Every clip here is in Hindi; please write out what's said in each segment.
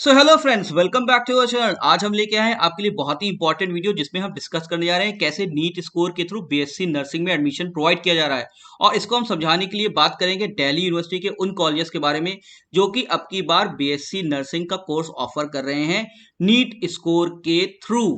So hello friends, welcome back to our channel. आज हम लेके आए हैं आपके लिए बहुत ही इंपॉर्टेंट वीडियो जिसमें हम डिस्कस करने जा रहे हैं कैसे नीट स्कोर के थ्रू बीएससी नर्सिंग में एडमिशन प्रोवाइड किया जा रहा है। और इसको हम समझाने के लिए बात करेंगे दिल्ली यूनिवर्सिटी के उन कॉलेजेस के बारे में जो कि अब की बार बीएससी नर्सिंग का कोर्स ऑफर कर रहे हैं नीट स्कोर के थ्रू।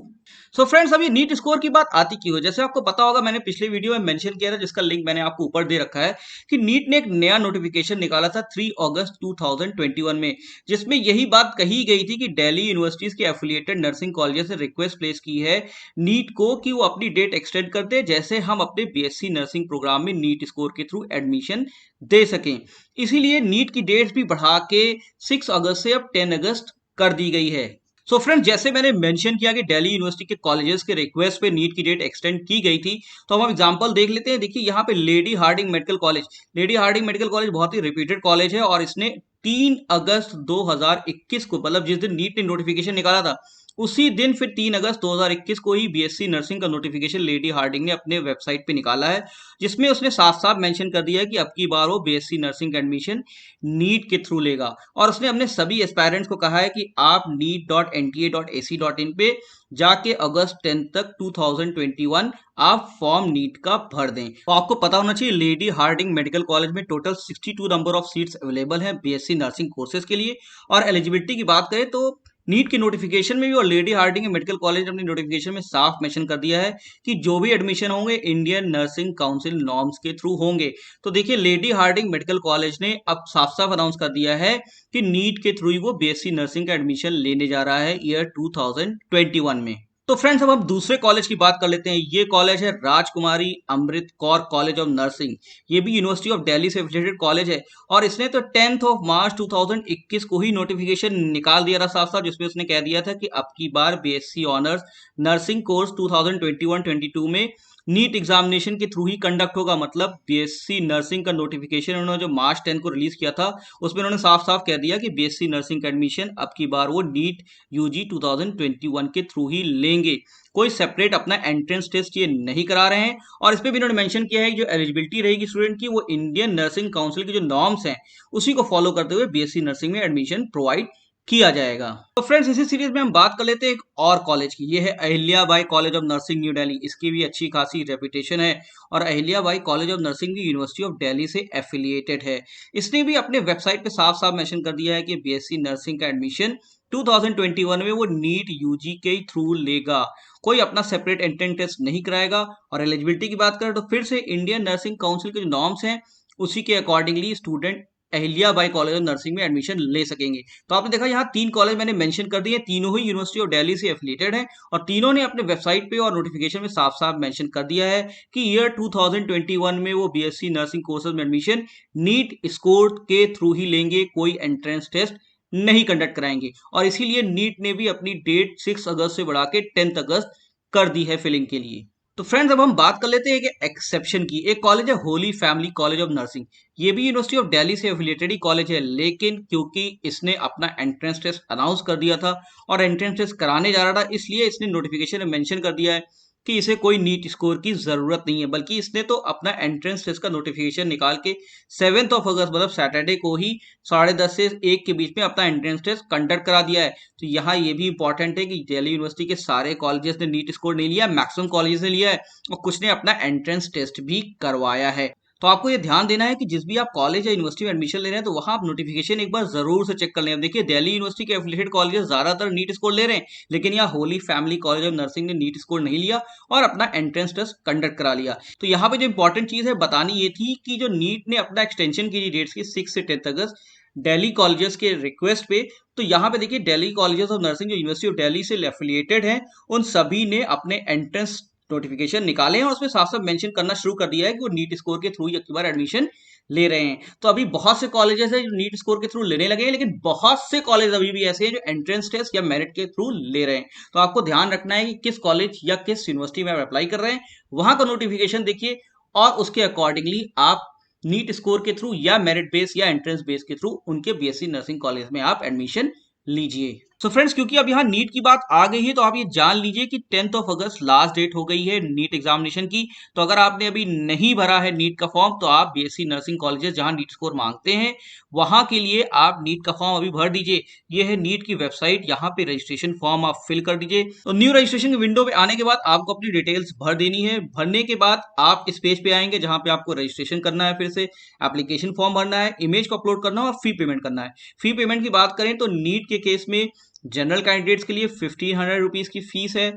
सो फ्रेंड्स, अभी नीट स्कोर की बात आती क्यों है? जैसे आपको पता होगा, मैंने पिछले वीडियो में मेंशन किया था जिसका लिंक मैंने आपको ऊपर दे रखा है कि नीट ने एक नया नोटिफिकेशन निकाला था 3 अगस्त 2021 में, जिसमें यही बात कही गई थी कि दिल्ली यूनिवर्सिटीज के एफिलिएटेड नर्सिंग कॉलेजेस से रिक्वेस्ट प्लेस की है नीट को कि वो अपनी डेट एक्सटेंड कर दे, जैसे हम अपने बीएससी नर्सिंग प्रोग्राम में नीट स्कोर के थ्रू एडमिशन दे सकें। इसीलिए नीट की डेट्स भी बढ़ा के 6 अगस्त से अब 10 अगस्त कर दी गई है। सो फ्रेंड्स, जैसे मैंने मेंशन किया कि दिल्ली यूनिवर्सिटी के कॉलेजेस के रिक्वेस्ट पे नीट की डेट एक्सटेंड की गई थी, तो हम एग्जांपल देख लेते हैं। देखिए यहाँ पे Lady Hardinge Medical College, Lady Hardinge Medical College बहुत ही रिपीटेड कॉलेज है और इसने 3 अगस्त 2021 को, मतलब जिस दिन नीट ने नोटिफिकेशन निकाला था उसी दिन, फिर 3 अगस्त 2021 को ही बीएससी नर्सिंग का नोटिफिकेशन लेडी हार्डिंग ने अपने वेबसाइट पे निकाला है, जिसमें उसने साफ साफ मेंशन कर दिया है कि अब की बार वो बीएससी नर्सिंग का एडमिशन नीट के थ्रू लेगा। और उसने अपने सभी एस्पायरेंट्स को कहा है कि आप neet.nta.ac.in पे जाके अगस्त 10 तक 2021 आप फॉर्म नीट का भर दें। तो आपको पता होना चाहिए लेडी हार्डिंग मेडिकल कॉलेज में total 62 number of seats available हैं बीएससी नर्सिंग कोर्सेज के लिए। और एलिजिबिलिटी की बात करें तो नीट के नोटिफिकेशन में भी और लेडी हार्डिंग मेडिकल कॉलेज ने अपनी नोटिफिकेशन में साफ मेंशन कर दिया है कि जो भी एडमिशन होंगे इंडियन नर्सिंग काउंसिल नॉर्म्स के थ्रू होंगे। तो देखिए, लेडी हार्डिंग मेडिकल कॉलेज ने अब साफ साफ अनाउंस कर दिया है कि नीट के थ्रू ही वो बीएससी नर्सिंग का एडमिशन लेने जा रहा है ईयर 2021 में। तो फ्रेंड्स, अब हम दूसरे कॉलेज की बात कर लेते हैं। ये कॉलेज है राजकुमारी Amrit Kaur college of nursing. ये भी यूनिवर्सिटी ऑफ दिल्ली से एफिलिएटेड कॉलेज है और इसने तो 10 मार्च 2021 को ही नोटिफिकेशन निकाल दिया था साफ साफ, जिसमें उसने कह दिया था कि अब की बार बीएससी ऑनर्स नर्सिंग कोर्स 2021-22 में नीट एग्जामिनेशन के थ्रू ही कंडक्ट होगा। मतलब बीएससी नर्सिंग का नोटिफिकेशन उन्होंने जो मार्च 10 को रिलीज किया था उसमें उन्होंने साफ साफ कह दिया कि बीएससी नर्सिंग का एडमिशन अब की बार वो नीट यूजी 2021 के थ्रू ही लेंगे। कोई सेपरेट अपना एंट्रेंस टेस्ट ये नहीं करा रहे हैं। और इस पे भी उन्होंने मेंशन किया है कि जो एलिजिबिलिटी रहेगी स्टूडेंट की वो इंडियन नर्सिंग काउंसिल के जो नॉर्म्स हैं उसी को फॉलो करते हुए बीएससी नर्सिंग में एडमिशन प्रोवाइड किया जाएगा। तो फ्रेंड्स, इसी सीरीज में हम बात कर लेते हैं एक और कॉलेज की। ये है Ahilyabai college of nursing new Delhi. इसकी भी अच्छी खासी रेपुटेशन है और अहिल्याबाई कॉलेज ऑफ नर्सिंग भी यूनिवर्सिटी ऑफ दिल्ली से एफिलिएटेड है। इसने भी अपने वेबसाइट पे साफ साफ मेंशन कर दिया है कि बीएससी नर्सिंग का एडमिशन 2021 में वो नीट यूजी के थ्रू लेगा। कोई अपना सेपरेट एंट्रेंस टेस्ट नहीं कराएगा। और एलिजिबिलिटी की बात करें तो फिर से इंडियन नर्सिंग काउंसिल के जो नॉर्म्स हैं उसी के accordingly student Ahilyabai college of nursing में एडमिशन ले सकेंगे। तो आपने देखा यहाँ 3 कॉलेज मैंने मेंशन कर दिए, तीनों ही यूनिवर्सिटी ऑफ दिल्ली से एफिलिएटेड हैं और तीनों ने अपने वेबसाइट पे और नोटिफिकेशन में साफ साफ मेंशन कर दिया है कि ईयर 2021 में वो बीएससी नर्सिंग कोर्सेज में एडमिशन नीट स्कोर के थ्रू ही लेंगे, कोई एंट्रेंस टेस्ट नहीं कंडक्ट कराएंगे। और इसीलिए नीट ने भी अपनी डेट 6 अगस्त से बढ़ा के 10 अगस्त कर दी है फिलिंग के लिए। तो फ्रेंड्स, अब हम बात कर लेते हैं एक एक्सेप्शन की। एक कॉलेज है Holi family college of nursing. ये भी यूनिवर्सिटी ऑफ दिल्ली से एफिलिएटेड ही कॉलेज है, लेकिन क्योंकि इसने अपना एंट्रेंस टेस्ट अनाउंस कर दिया था और एंट्रेंस टेस्ट कराने जा रहा था, इसलिए इसने नोटिफिकेशन में मेंशन कर दिया है कि इसे कोई नीट स्कोर की जरूरत नहीं है, बल्कि इसने तो अपना एंट्रेंस टेस्ट का नोटिफिकेशन निकाल के 7 अगस्त, मतलब सैटरडे को ही 10:30 से 1 के बीच में अपना एंट्रेंस टेस्ट कंडक्ट करा दिया है। तो यहाँ ये भी इंपॉर्टेंट है कि दिल्ली यूनिवर्सिटी के सारे कॉलेजेस ने नीट स्कोर नहीं लिया, मैक्सिमम कॉलेजेस ने लिया है और कुछ ने अपना एंट्रेंस टेस्ट भी करवाया है। तो आपको ये ध्यान देना है कि जिस भी आप कॉलेज या यूनिवर्सिटी में एडमिशन ले रहे हैं तो वहां आप नोटिफिकेशन एक बार जरूर से चेक कर लें। अब देखिए, दिल्ली यूनिवर्सिटी के एफिलिएटेड कॉलेजेस ज्यादातर नीट स्कोर ले रहे हैं, लेकिन यहाँ Holi family college of nursing ने नीट स्कोर नहीं लिया और अपना एंट्रेंस टेस्ट कंडक्ट करा लिया। तो यहाँ पे जो इंपॉर्टेंट चीज है बतानी ये थी कि जो नीट ने अपना एक्सटेंशन की डेट्स की 6 से 10 अगस्त दिल्ली कॉलेजेस के रिक्वेस्ट पे, तो यहाँ पे देखिए दिल्ली कॉलेजेस ऑफ नर्सिंग जो यूनिवर्सिटी ऑफ दिल्ली से एफिलिएटेड है उन सभी ने अपने एंट्रेंस नोटिफिकेशन निकाले हैं और उसमें साफ साफ मेंशन करना शुरू कर दिया है कि वो नीट स्कोर के थ्रू ही अगली बार एडमिशन ले रहे हैं। तो अभी बहुत से कॉलेजेस हैं जो नीट स्कोर के थ्रू लेने लगे हैं, लेकिन बहुत से कॉलेज अभी भी ऐसे हैं जो एंट्रेंस टेस्ट या मेरिट के थ्रू ले रहे हैं। तो आपको ध्यान रखना है कि किस कॉलेज या किस यूनिवर्सिटी में आप अप्लाई कर रहे हैं, वहां का नोटिफिकेशन देखिए और उसके अकॉर्डिंगली आप नीट स्कोर के थ्रू या मेरिट बेस या एंट्रेंस बेस के थ्रू उनके बीएससी नर्सिंग कॉलेज में आप एडमिशन लीजिए। सो फ्रेंड्स, क्योंकि अब यहाँ नीट की बात आ गई है तो आप ये जान लीजिए कि 10th of August last date हो गई है नीट एग्जामिनेशन की। तो अगर आपने अभी नहीं भरा है नीट का फॉर्म तो आप बीएससी नर्सिंग कॉलेजेस जहां नीट स्कोर मांगते हैं वहां के लिए आप नीट का फॉर्म अभी भर दीजिए। ये है नीट की वेबसाइट, यहाँ पे रजिस्ट्रेशन फॉर्म आप फिल कर दीजिए। तो न्यू रजिस्ट्रेशन विंडो पे आने के बाद आपको अपनी डिटेल्स भर देनी है। भरने के बाद आप इस पेज पे आएंगे जहां पे आपको रजिस्ट्रेशन करना है, फिर से एप्लीकेशन फॉर्म भरना है, इमेज को अपलोड करना है और फी पेमेंट करना है। फी पेमेंट की बात करें तो नीट के केस में जनरल कैंडिडेट्स के लिए 1500 रुपीज की फीस है।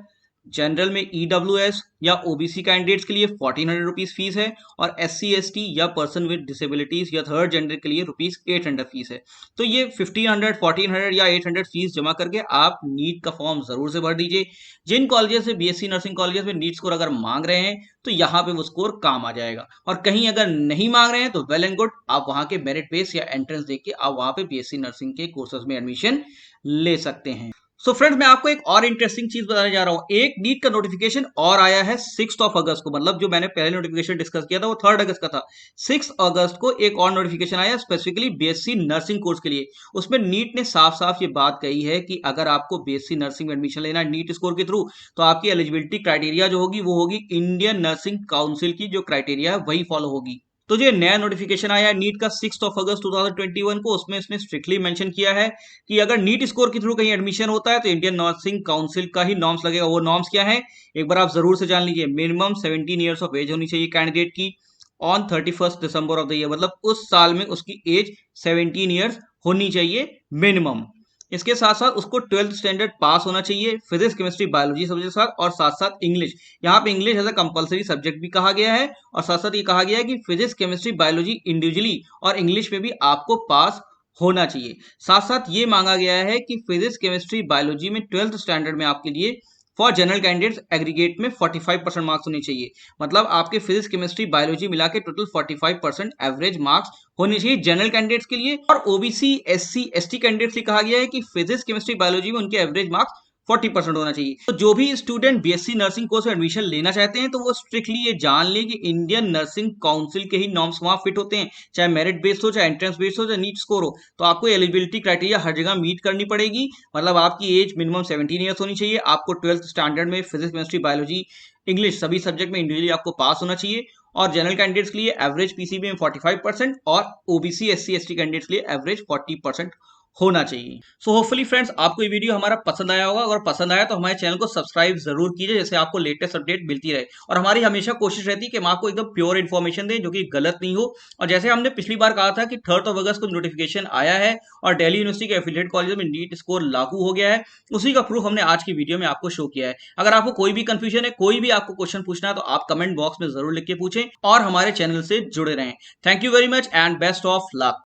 जनरल में ईडब्ल्यूएस या ओबीसी कैंडिडेट्स के लिए 1400 रुपीज फीस है। और SC ST या पर्सन विद डिसेबिलिटीज या थर्ड जेंडर के लिए रुपीज 800 फीस है। तो ये 1500, 1400 या 800 फीस जमा करके आप नीट का फॉर्म जरूर से भर दीजिए। जिन कॉलेजेस से बीएससी नर्सिंग कॉलेजेस में नीट स्कोर अगर मांग रहे हैं तो यहाँ पे वो स्कोर काम आ जाएगा। और कहीं अगर नहीं मांग रहे हैं तो वेल एंड गुड, आप वहां के मेरिट बेस या एंट्रेंस देके आप वहां पे बीएससी नर्सिंग के कोर्सेज में एडमिशन ले सकते हैं। सो फ्रेंड्स, मैं आपको एक और इंटरेस्टिंग चीज बताने जा रहा हूं। एक नीट का नोटिफिकेशन और आया है 6 ऑफ अगस्त को, मतलब जो मैंने पहले नोटिफिकेशन डिस्कस किया था वो 3 अगस्त का था। 6 अगस्त को एक और नोटिफिकेशन आया स्पेसिफिकली बीएससी नर्सिंग कोर्स के लिए। उसमें नीट ने साफ साफ ये बात कही है कि अगर आपको बीएससी नर्सिंग में एडमिशन लेना है नीट स्कोर के थ्रू तो आपकी एलिजिबिलिटी क्राइटेरिया जो होगी वो होगी इंडियन नर्सिंग काउंसिल की जो क्राइटेरिया है वही फॉलो होगी। तो जो नया नोटिफिकेशन आया है नीट का 6 ऑफ अगस्त 2021 को, उसमें इसने स्ट्रिक्टली मेंशन किया है कि अगर नीट स्कोर के थ्रू कहीं एडमिशन होता है तो इंडियन नर्सिंग काउंसिल का ही नॉर्म्स लगेगा। वो नॉर्म्स क्या है एक बार आप जरूर से जान लीजिए। मिनिमम 17 ईयर्स ऑफ एज होनी चाहिए कैंडिडेट की on 31 December of the year, मतलब उस साल में उसकी एज 17 ईयर्स होनी चाहिए मिनिमम। इसके साथ साथ उसको 12th स्टैंडर्ड पास होना चाहिए फिजिक्स केमिस्ट्री बायोलॉजी सब्जेक्ट के साथ, और साथ साथ इंग्लिश। यहाँ पे English as a compulsory subject भी कहा गया है। और साथ साथ ये कहा गया है कि फिजिक्स केमिस्ट्री बायोलॉजी इंडिविजुअली और इंग्लिश में भी आपको पास होना चाहिए। साथ साथ ये मांगा गया है कि फिजिक्स केमिस्ट्री बायोलॉजी में 12th स्टैंडर्ड में आपके लिए फॉर जनरल कैंडिडेट्स एग्रीगेट में 45% मार्क्स होने चाहिए। मतलब आपके फिजिक्स केमिस्ट्री बायोलॉजी मिला के टोटल 45% एवरेज मार्क्स होने चाहिए जनरल कैंडिडेट्स के लिए। और ओबीसी SC ST कैंडिडेट्स के लिए कहा गया है कि फिजिक्स केमिस्ट्री बायोलॉजी में उनके एवरेज मार्क्स 40% होना चाहिए। तो जो भी स्टूडेंट बीएससी नर्सिंग कोर्स में एडमिशन लेना चाहते हैं तो वो स्ट्रिक्टली ये जान ले कि इंडियन नर्सिंग काउंसिल के ही नॉर्म्स वहां फिट होते हैं, चाहे मेरिट बेस्ड हो, चाहे एंट्रेंस बेस्ड हो, चाहे नीट स्कोर हो। तो आपको एलिजिबिलिटी क्राइटेरिया हर जगह मीट करनी पड़ेगी। मतलब आपकी एज मिनिमम 17 ईयर्स होनी चाहिए, आपको 12th स्टैंडर्ड में फिजिक्स केमिस्ट्री बायोलॉजी इंग्लिश सभी सब्जेक्ट में इंडिविजुअली आपको पास होना चाहिए। और जनरल कैंडिडेट्स के लिए एवरेज पीसीबी में 45% और ओबीसी SC ST कैंडिडेट्स के लिए एवरेज 40% होना चाहिए। सो होपफुली फ्रेंड्स आपको ये वीडियो हमारा पसंद आया होगा। अगर पसंद आया तो हमारे चैनल को सब्सक्राइब जरूर कीजिए, जैसे आपको लेटेस्ट अपडेट मिलती रहे। और हमारी हमेशा कोशिश रहती है कि हम आपको एकदम प्योर इन्फॉर्मेशन दें जो कि गलत नहीं हो। और जैसे हमने पिछली बार कहा था कि 3 ऑफ अगस्त को नोटिफिकेशन आया है और दिल्ली यूनिवर्सिटी के एफिलिएटेड कॉलेज में नीट स्कोर लागू हो गया है, उसी का प्रूफ हमने आज की वीडियो में आपको शो किया है। अगर आपको कोई भी कंफ्यूजन है, कोई भी आपको क्वेश्चन पूछना है तो आप कमेंट बॉक्स में जरूर लिख के पूछें और हमारे चैनल से जुड़े रहें। Thank you very much and best of luck.